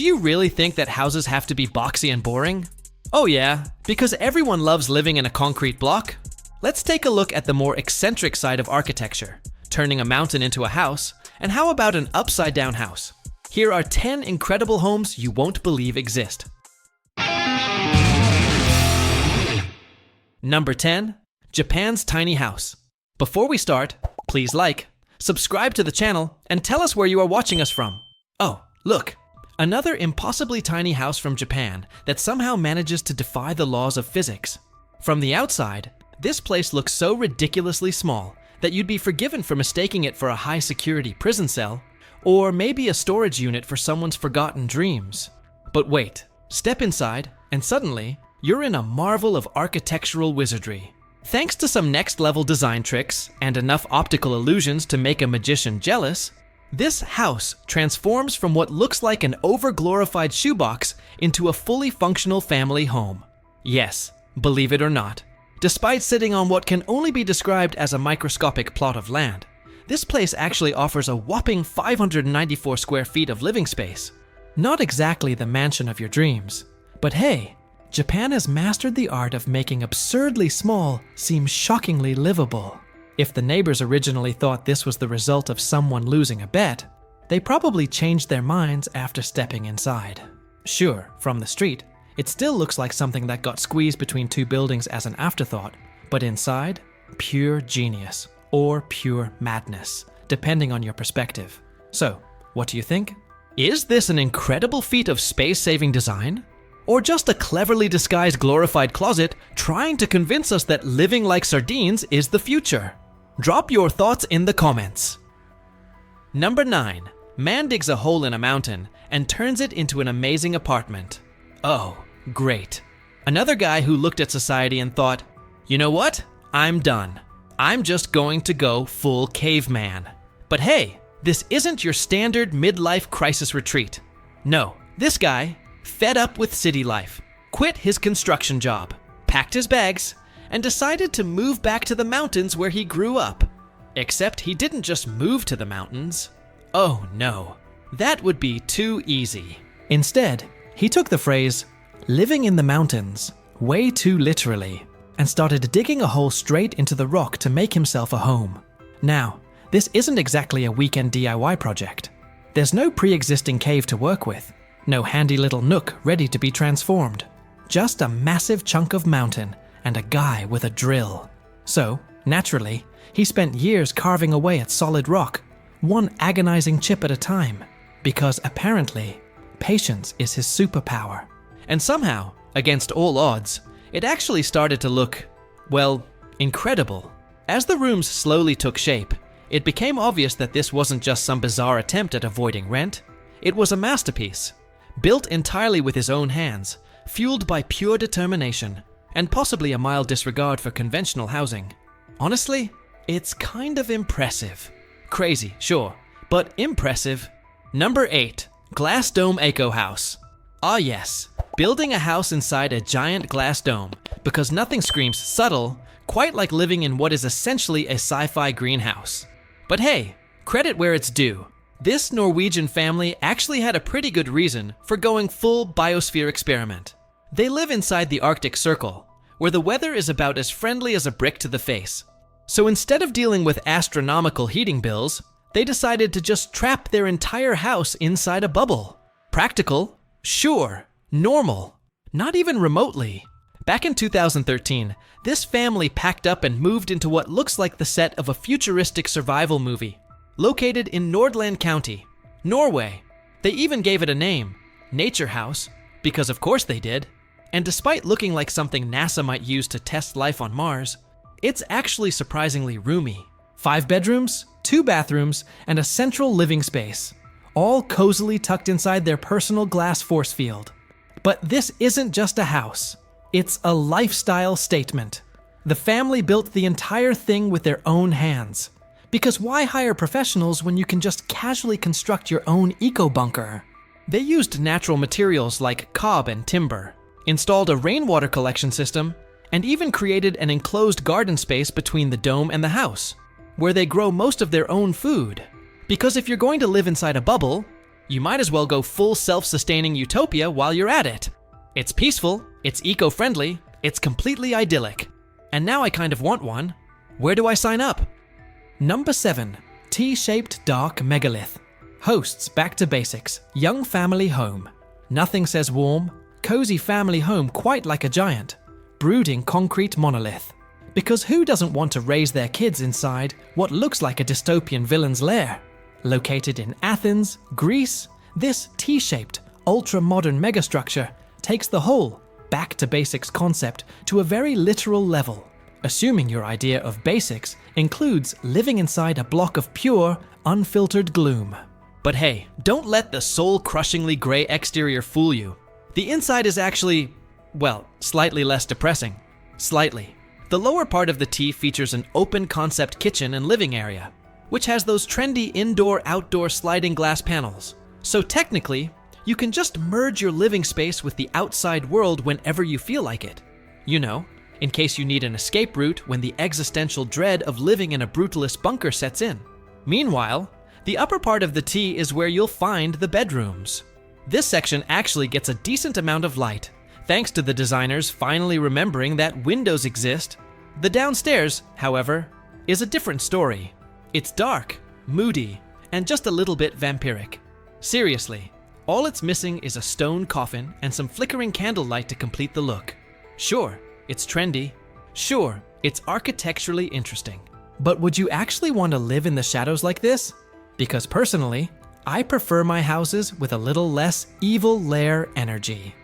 Do you really think that houses have to be boxy and boring? Oh yeah, because everyone loves living in a concrete block. Let's take a look at the more eccentric side of architecture, turning a mountain into a house, and how about an upside down house? Here are 10 incredible homes you won't believe exist. Number 10, Japan's tiny house. Before we start, please like, subscribe to the channel, and tell us where you are watching us from. Oh, look, another impossibly tiny house from Japan that somehow manages to defy the laws of physics. From the outside, this place looks so ridiculously small that you'd be forgiven for mistaking it for a high-security prison cell, or maybe a storage unit for someone's forgotten dreams. But wait, step inside, and suddenly, you're in a marvel of architectural wizardry. Thanks to some next-level design tricks and enough optical illusions to make a magician jealous, this house transforms from what looks like an over-glorified shoebox into a fully functional family home. Yes, believe it or not, despite sitting on what can only be described as a microscopic plot of land, this place actually offers a whopping 594 square feet of living space. Not exactly the mansion of your dreams, but hey, Japan has mastered the art of making absurdly small seem shockingly livable. If the neighbors originally thought this was the result of someone losing a bet, they probably changed their minds after stepping inside. Sure, from the street, it still looks like something that got squeezed between two buildings as an afterthought, but inside, pure genius, or pure madness, depending on your perspective. So, what do you think? Is this an incredible feat of space-saving design? Or just a cleverly disguised glorified closet trying to convince us that living like sardines is the future? Drop your thoughts in the comments. Number 9. Man digs a hole in a mountain and turns it into an amazing apartment. Oh, great. Another guy who looked at society and thought, you know what? I'm done. I'm just going to go full caveman. But hey, this isn't your standard midlife crisis retreat. No, this guy, fed up with city life, quit his construction job, packed his bags, and decided to move back to the mountains where he grew up. Except he didn't just move to the mountains. Oh no, that would be too easy. Instead, he took the phrase, living in the mountains, way too literally, and started digging a hole straight into the rock to make himself a home. Now, this isn't exactly a weekend DIY project. There's no pre-existing cave to work with, no handy little nook ready to be transformed, just a massive chunk of mountain and a guy with a drill. So, naturally, he spent years carving away at solid rock, one agonizing chip at a time, because apparently, patience is his superpower. And somehow, against all odds, it actually started to look, well, incredible. As the rooms slowly took shape, it became obvious that this wasn't just some bizarre attempt at avoiding rent. It was a masterpiece, built entirely with his own hands, fueled by pure determination, and possibly a mild disregard for conventional housing. Honestly, it's kind of impressive. Crazy, sure, but impressive. Number 8, Glass Dome Eco House. Ah yes, building a house inside a giant glass dome, because nothing screams subtle quite like living in what is essentially a sci-fi greenhouse. But hey, credit where it's due. This Norwegian family actually had a pretty good reason for going full biosphere experiment. They live inside the Arctic Circle, where the weather is about as friendly as a brick to the face. So instead of dealing with astronomical heating bills, they decided to just trap their entire house inside a bubble. Practical? Sure. Normal? Not even remotely. Back in 2013, this family packed up and moved into what looks like the set of a futuristic survival movie, located in Nordland County, Norway. They even gave it a name, Nature House, because of course they did. And despite looking like something NASA might use to test life on Mars, it's actually surprisingly roomy. 5 bedrooms, 2 bathrooms, and a central living space, all cozily tucked inside their personal glass force field. But this isn't just a house. It's a lifestyle statement. The family built the entire thing with their own hands. Because why hire professionals when you can just casually construct your own eco-bunker? They used natural materials like cob and timber, installed a rainwater collection system, and even created an enclosed garden space between the dome and the house, where they grow most of their own food. Because if you're going to live inside a bubble, You might as well go full self-sustaining utopia while you're at it. It's peaceful, it's eco-friendly, it's completely idyllic. And now I kind of want one. Where do I sign up? Number 7. T-shaped dark megalith. Hosts back to basics. Young family home. Nothing says warm. Cozy family home quite like a giant. Brooding concrete monolith. Because who doesn't want to raise their kids inside what looks like a dystopian villain's lair? Located in Athens, Greece, this T-shaped, ultra-modern megastructure takes the whole back to basics concept to a very literal level. Assuming your idea of basics includes living inside a block of pure, unfiltered gloom. But hey, don't let the soul-crushingly gray exterior fool you. The inside is actually, well, slightly less depressing. Slightly. The lower part of the T features an open-concept kitchen and living area, which has those trendy indoor-outdoor sliding glass panels. So technically, you can just merge your living space with the outside world whenever you feel like it. You know, in case you need an escape route when the existential dread of living in a brutalist bunker sets in. Meanwhile, the upper part of the T is where you'll find the bedrooms. This section actually gets a decent amount of light, thanks to the designers finally remembering that windows exist. The downstairs, however, is a different story. It's dark, moody, and just a little bit vampiric. Seriously, all it's missing is a stone coffin and some flickering candlelight to complete the look. Sure, it's trendy. Sure, it's architecturally interesting. But would you actually want to live in the shadows like this? Because personally, I prefer my houses with a little less evil lair energy.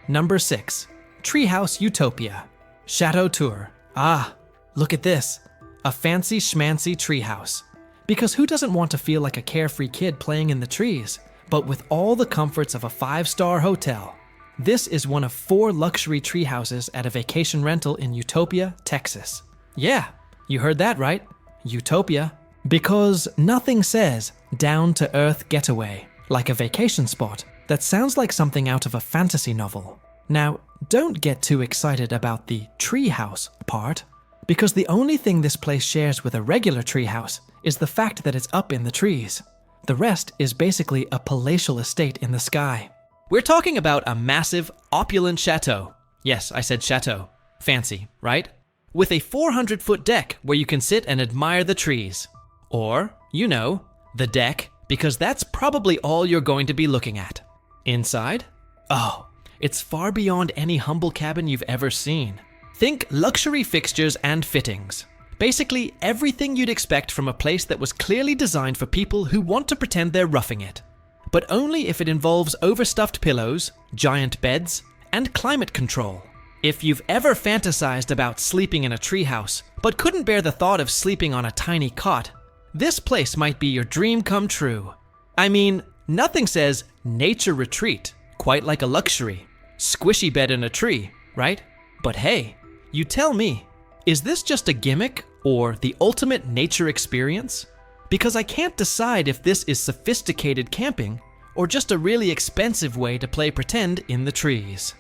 Number 6. Treehouse Utopia. Chateau Tour. Ah, look at this. A fancy schmancy treehouse. Because who doesn't want to feel like a carefree kid playing in the trees, but with all the comforts of a 5-star hotel? This is one of 4 luxury treehouses at a vacation rental in Utopia, Texas. Yeah, you heard that right. Utopia. Because nothing says down-to-earth getaway like a vacation spot that sounds like something out of a fantasy novel. Now, don't get too excited about the treehouse part, because the only thing this place shares with a regular treehouse is the fact that it's up in the trees. The rest is basically a palatial estate in the sky. We're talking about a massive, opulent chateau. Yes, I said chateau. Fancy, right? With a 400-foot deck where you can sit and admire the trees. Or, you know, the deck, because that's probably all you're going to be looking at. Inside? Oh, it's far beyond any humble cabin you've ever seen. Think luxury fixtures and fittings. Basically everything you'd expect from a place that was clearly designed for people who want to pretend they're roughing it. But only if it involves overstuffed pillows, giant beds, and climate control. If you've ever fantasized about sleeping in a treehouse, but couldn't bear the thought of sleeping on a tiny cot, this place might be your dream come true. I mean, nothing says nature retreat quite like a luxury, squishy bed in a tree, right? But hey, you tell me, is this just a gimmick or the ultimate nature experience? Because I can't decide if this is sophisticated camping or just a really expensive way to play pretend in the trees.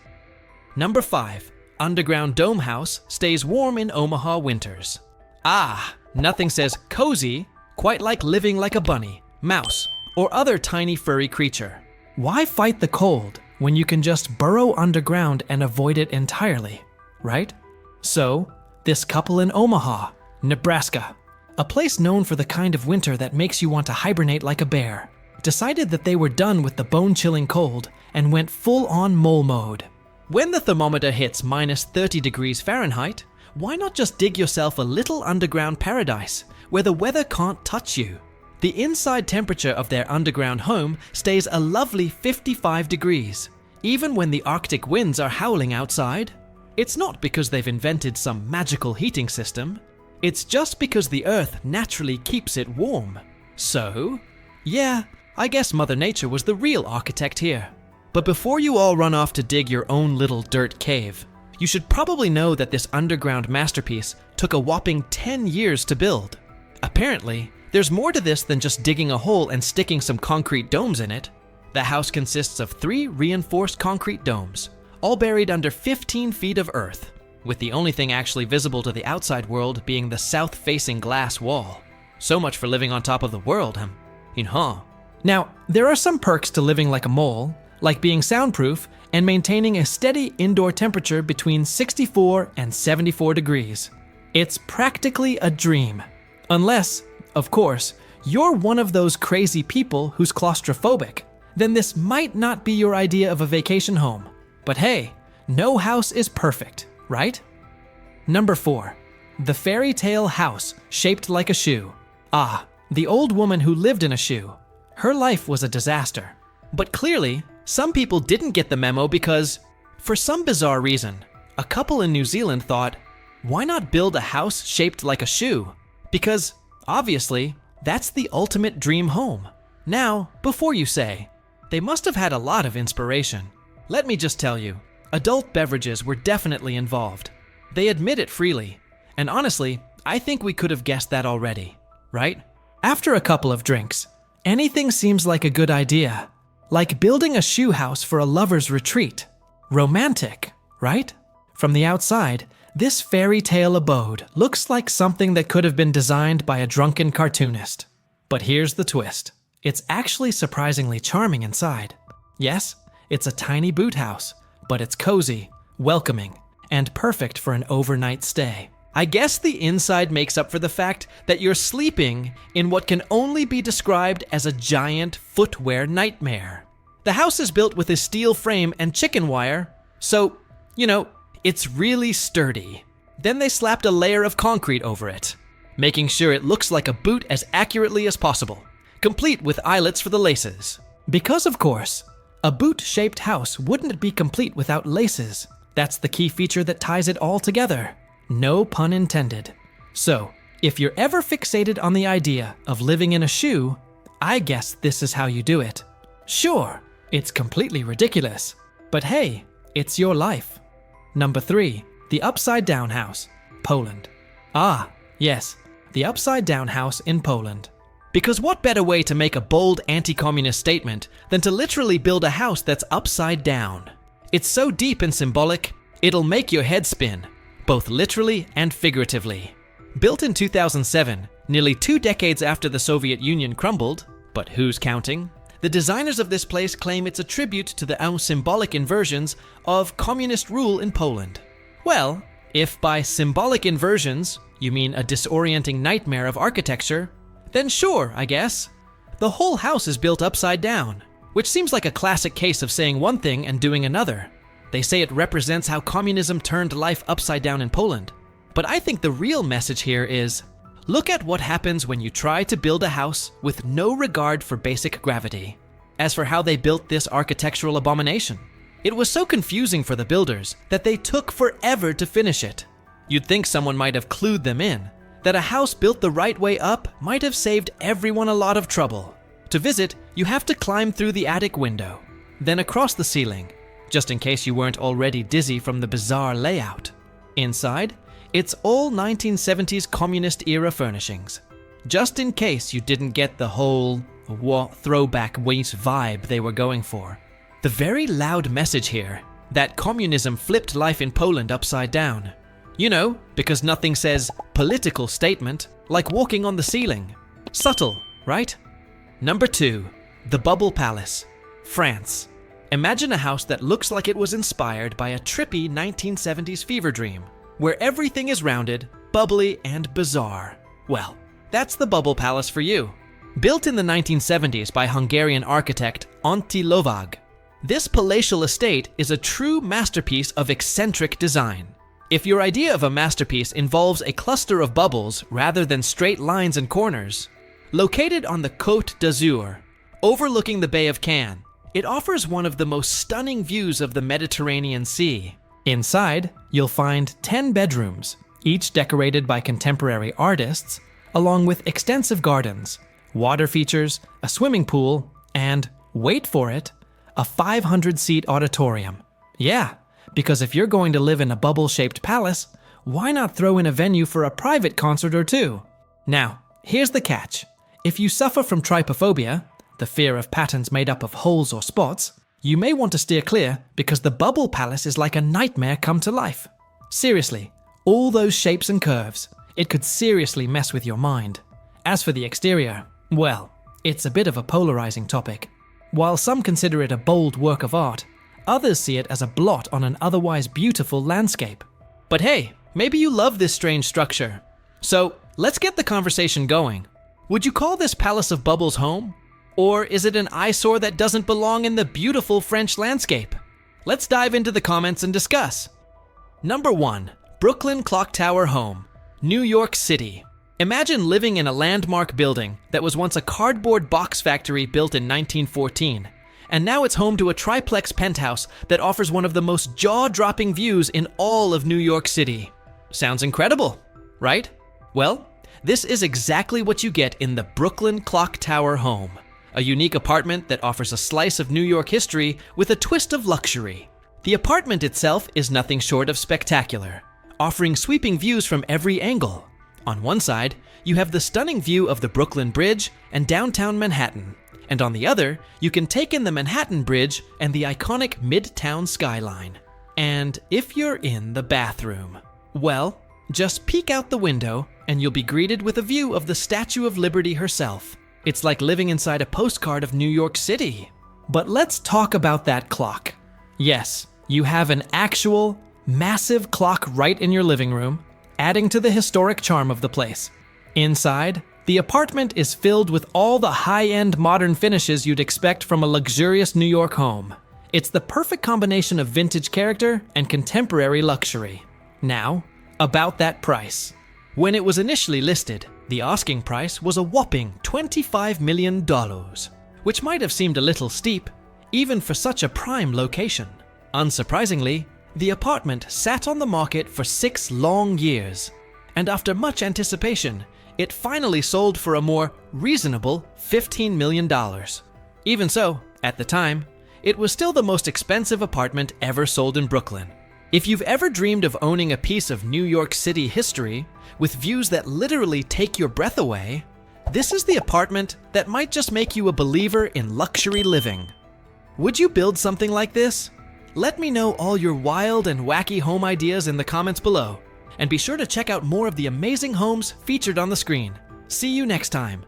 Number 5. Underground dome house stays warm in Omaha winters. Ah, nothing says cozy quite like living like a bunny, mouse, or other tiny furry creature. Why fight the cold when you can just burrow underground and avoid it entirely, right? So, this couple in Omaha, Nebraska, a place known for the kind of winter that makes you want to hibernate like a bear, decided that they were done with the bone-chilling cold and went full-on mole mode. When the thermometer hits minus 30 degrees Fahrenheit, why not just dig yourself a little underground paradise where the weather can't touch you? The inside temperature of their underground home stays a lovely 55 degrees, even when the Arctic winds are howling outside. It's not because they've invented some magical heating system. It's just because the Earth naturally keeps it warm. So, yeah, I guess Mother Nature was the real architect here. But before you all run off to dig your own little dirt cave, you should probably know that this underground masterpiece took a whopping 10 years to build. Apparently, there's more to this than just digging a hole and sticking some concrete domes in it. The house consists of 3 reinforced concrete domes, all buried under 15 feet of earth, with the only thing actually visible to the outside world being the south-facing glass wall. So much for living on top of the world, Now, there are some perks to living like a mole, like being soundproof and maintaining a steady indoor temperature between 64 and 74 degrees. It's practically a dream. Unless, of course, you're one of those crazy people who's claustrophobic. Then this might not be your idea of a vacation home. But hey, no house is perfect, right? Number 4. The fairy tale house shaped like a shoe. Ah, the old woman who lived in a shoe. Her life was a disaster. But clearly, some people didn't get the memo because, for some bizarre reason, a couple in New Zealand thought, why not build a house shaped like a shoe? Because, obviously, that's the ultimate dream home. Now, before you say, they must have had a lot of inspiration. Let me just tell you, adult beverages were definitely involved. They admit it freely. And honestly, I think we could have guessed that already, right? After a couple of drinks, anything seems like a good idea. Like building a shoe house for a lover's retreat. Romantic, right? From the outside, this fairy tale abode looks like something that could have been designed by a drunken cartoonist. But here's the twist. It's actually surprisingly charming inside. Yes, it's a tiny boot house, but it's cozy, welcoming, and perfect for an overnight stay. I guess the inside makes up for the fact that you're sleeping in what can only be described as a giant footwear nightmare. The house is built with a steel frame and chicken wire, so, it's really sturdy. Then they slapped a layer of concrete over it, making sure it looks like a boot as accurately as possible, complete with eyelets for the laces. Because of course, a boot-shaped house wouldn't be complete without laces. That's the key feature that ties it all together. No pun intended. So, if you're ever fixated on the idea of living in a shoe, I guess this is how you do it. Sure, it's completely ridiculous, but hey, it's your life. Number 3, the Upside Down House, Poland. Ah, yes, the Upside Down House in Poland. Because what better way to make a bold anti-communist statement than to literally build a house that's upside down? It's so deep and symbolic, it'll make your head spin, both literally and figuratively. Built in 2007, nearly 2 decades after the Soviet Union crumbled, but who's counting? The designers of this place claim it's a tribute to the symbolic inversions of communist rule in Poland. Well, if by symbolic inversions you mean a disorienting nightmare of architecture, then sure, I guess. The whole house is built upside down, which seems like a classic case of saying one thing and doing another. They say it represents how communism turned life upside down in Poland. But I think the real message here is, look at what happens when you try to build a house with no regard for basic gravity. As for how they built this architectural abomination, it was so confusing for the builders that they took forever to finish it. You'd think someone might have clued them in, that a house built the right way up might have saved everyone a lot of trouble. To visit, you have to climb through the attic window, then across the ceiling, just in case you weren't already dizzy from the bizarre layout. Inside, it's all 1970s communist-era furnishings, just in case you didn't get the whole throwback waste vibe they were going for. The very loud message here, that communism flipped life in Poland upside down. Because nothing says political statement like walking on the ceiling. Subtle, right? Number 2, the Bubble Palace, France. Imagine a house that looks like it was inspired by a trippy 1970s fever dream, where everything is rounded, bubbly, and bizarre. Well, that's the Bubble Palace for you. Built in the 1970s by Hungarian architect Antti Lovag, this palatial estate is a true masterpiece of eccentric design. If your idea of a masterpiece involves a cluster of bubbles rather than straight lines and corners, located on the Côte d'Azur, overlooking the Bay of Cannes, it offers one of the most stunning views of the Mediterranean Sea. Inside, you'll find 10 bedrooms, each decorated by contemporary artists, along with extensive gardens, water features, a swimming pool, and, wait for it, a 500-seat auditorium. Yeah, because if you're going to live in a bubble-shaped palace, why not throw in a venue for a private concert or two? Now, here's the catch. If you suffer from trypophobia, the fear of patterns made up of holes or spots, you may want to steer clear because the Bubble Palace is like a nightmare come to life. Seriously, all those shapes and curves, it could seriously mess with your mind. As for the exterior, well, It's a bit of a polarizing topic. While some consider it a bold work of art, others see it as a blot on an otherwise beautiful landscape. But hey, maybe you love this strange structure. So let's get the conversation going. Would you call this Palace of Bubbles home? Or is it an eyesore that doesn't belong in the beautiful French landscape? Let's dive into the comments and discuss. Number 1. Brooklyn Clock Tower Home, New York City. Imagine living in a landmark building that was once a cardboard box factory built in 1914, and now it's home to a triplex penthouse that offers one of the most jaw-dropping views in all of New York City. Sounds incredible, right? Well, this is exactly what you get in the Brooklyn Clock Tower Home, a unique apartment that offers a slice of New York history with a twist of luxury. The apartment itself is nothing short of spectacular, offering sweeping views from every angle. On one side, you have the stunning view of the Brooklyn Bridge and downtown Manhattan, and on the other, you can take in the Manhattan Bridge and the iconic Midtown skyline. And if you're in the bathroom, well, just peek out the window and you'll be greeted with a view of the Statue of Liberty herself. It's like living inside a postcard of New York City. But let's talk about that clock. Yes, you have an actual, massive clock right in your living room, adding to the historic charm of the place. Inside, the apartment is filled with all the high-end modern finishes you'd expect from a luxurious New York home. It's the perfect combination of vintage character and contemporary luxury. Now, about that price. When it was initially listed, the asking price was a whopping $25 million, which might have seemed a little steep, even for such a prime location. Unsurprisingly, the apartment sat on the market for 6 long years, and after much anticipation, it finally sold for a more reasonable $15 million. Even so, at the time, it was still the most expensive apartment ever sold in Brooklyn. If you've ever dreamed of owning a piece of New York City history with views that literally take your breath away, this is the apartment that might just make you a believer in luxury living. Would you build something like this? Let me know all your wild and wacky home ideas in the comments below, and be sure to check out more of the amazing homes featured on the screen. See you next time.